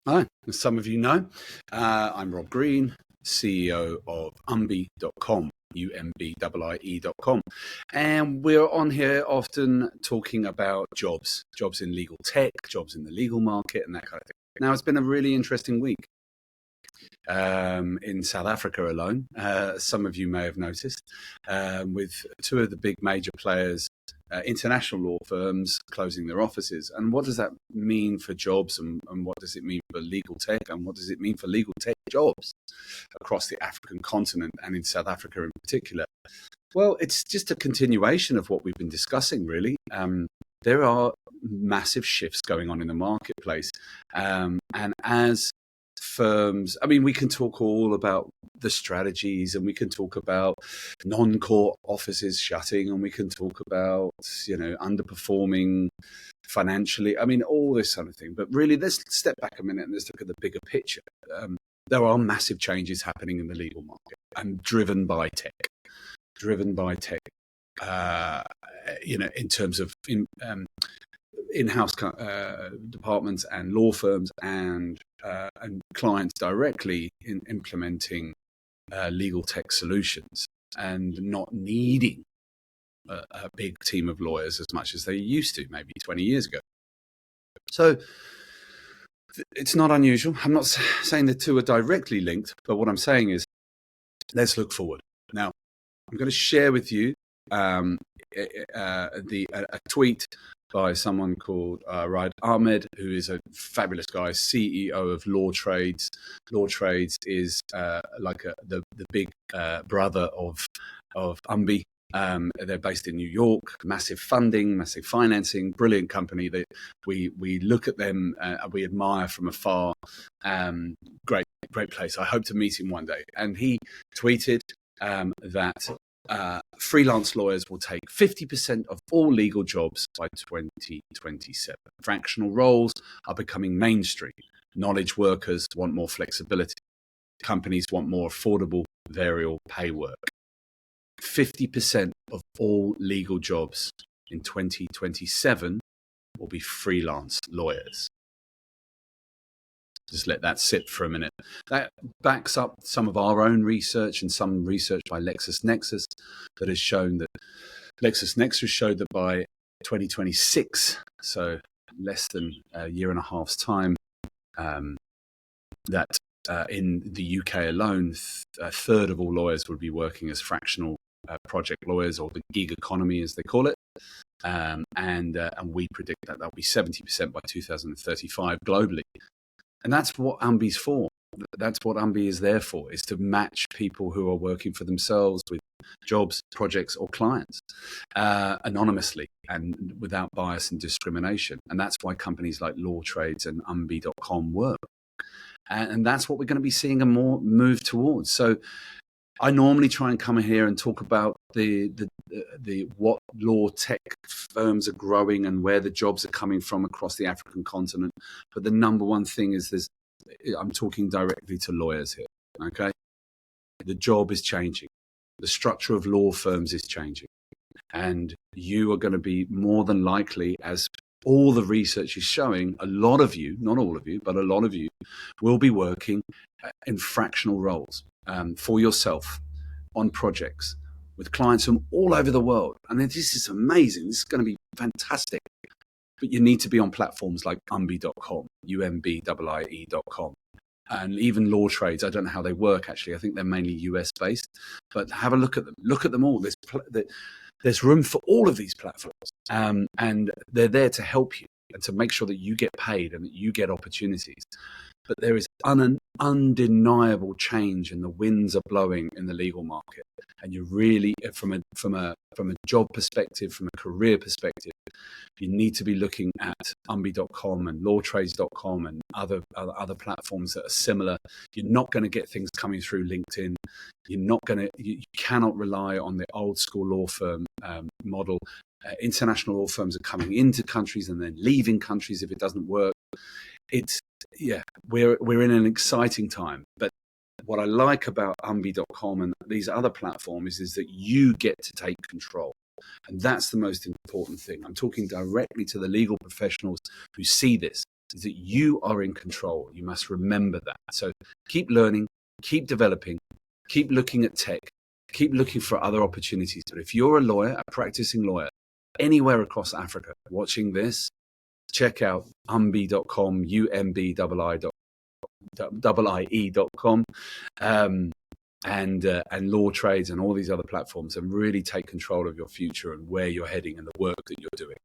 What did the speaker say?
Hi, as some of you know, I'm Rob Green, CEO of umbii.com, umbii.com. And we're on here often talking about jobs in legal tech, jobs in the legal market, and that kind of thing. Now, it's been a really interesting week in South Africa alone. Some of you may have noticed, with two of the big major players, international law firms closing their offices. And what does that mean for jobs, and what does it mean for legal tech, and what does it mean for legal tech jobs across the African continent and in South Africa in particular? Well, it's just a continuation of what we've been discussing, really. There are massive shifts going on in the marketplace. And as firms, I mean, we can talk all about the strategies, and we can talk about non-core offices shutting, and we can talk about, underperforming financially. I mean, all this sort of thing. But really, let's step back a minute and let's look at the bigger picture. There are massive changes happening in the legal market, and driven by tech. In terms of in-house departments and law firms and clients directly in implementing legal tech solutions, and not needing a big team of lawyers as much as they used to maybe 20 years ago. So it's not unusual. I'm not saying the two are directly linked, but what I'm saying is let's look forward. Now, I'm going to share with you a tweet by someone called Raed Ahmed, who is a fabulous guy, CEO of Law Trades. Law Trades is the big brother of umbii. They're based in New York. Massive funding, massive financing, brilliant company. That we look at them, we admire from afar. Great place. I hope to meet him one day. And he tweeted that freelance lawyers will take 50% of all legal jobs by 2027. Fractional roles are becoming mainstream. Knowledge workers want more flexibility. Companies want more affordable variable pay work. 50% of all legal jobs in 2027 will be freelance lawyers. Just let that sit for a minute. That backs up some of our own research and some research by LexisNexis that has shown that LexisNexis showed that by 2026, so less than a year and a half's time, that in the UK alone, a third of all lawyers would be working as fractional project lawyers, or the gig economy as they call it. And we predict that that'll be 70% by 2035 globally. And that's what umbii's for. That's what umbii is there for, is to match people who are working for themselves with jobs, projects, or clients anonymously and without bias and discrimination. And that's why companies like Law Trades and umbii.com work. And that's what we're going to be seeing a more move towards. So I normally try and come here and talk about the what law tech firms are growing and where the jobs are coming from across the African continent. But the number one thing is I'm talking directly to lawyers here. Okay, the job is changing. The structure of law firms is changing, and you are going to be more than likely, as all the research is showing, a lot of you, not all of you, but a lot of you will be working in fractional roles. For yourself on projects with clients from all over the world. And this is amazing. This is going to be fantastic. But you need to be on platforms like umbii.com, umbii.com. And even Law Trades, I don't know how they work, actually. I think they're mainly US based. But have a look at them. Look at them all. There's room for all of these platforms. And they're there to help you and to make sure that you get paid and that you get opportunities. But there is an undeniable change, and the winds are blowing in the legal market. And you really, from a job perspective, from a career perspective, you need to be looking at umbii.com and lawtrades.com and other platforms that are similar. You're not going to get things coming through LinkedIn. You cannot rely on the old school law firm model. International law firms are coming into countries and then leaving countries if it doesn't work. We're in an exciting time. But what I like about umbii.com and these other platforms is that you get to take control. And that's the most important thing. I'm talking directly to the legal professionals who see this. is that you are in control. You must remember that. So keep learning, keep developing, keep looking at tech, keep looking for other opportunities. But if you're a lawyer, a practicing lawyer, anywhere across Africa watching this, check out umbii.com, umbii.com, and Law Trades and all these other platforms, and really take control of your future and where you're heading and the work that you're doing.